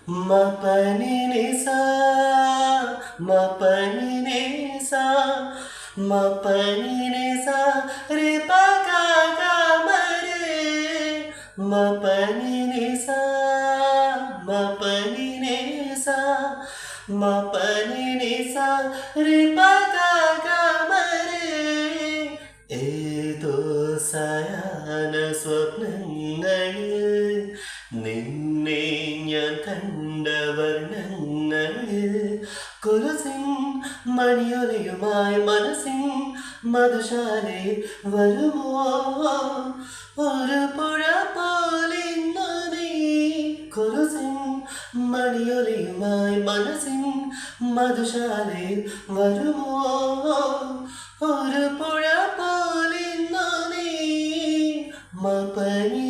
മപനി നിസ മപനി നിസ മപനി നിസ രെ പക ഗമരെ മപനി നിസ മപനി നിസ മപനി നിസ രെ പക ഗമരെ ഏതോ സായാഹ്ന സ്വപ്നങ്ങളിൽ നിന്നെ ഞാൻ കണ്ട വർണ്ണങ്ങളിൽ കൊലുസിൻ മണിയൊലിയുമായി മനസ്സിൻ മധുശാലയിൽ വരുമോ ഒരു പുഴ പോലിന്നു നീ കൊലുസിൻ മണിയൊലിയുമായി മനസ്സിൻ മധുശാലയിൽ വരുമോ ഒരു പുഴ പോലിന്നു നീ മപനി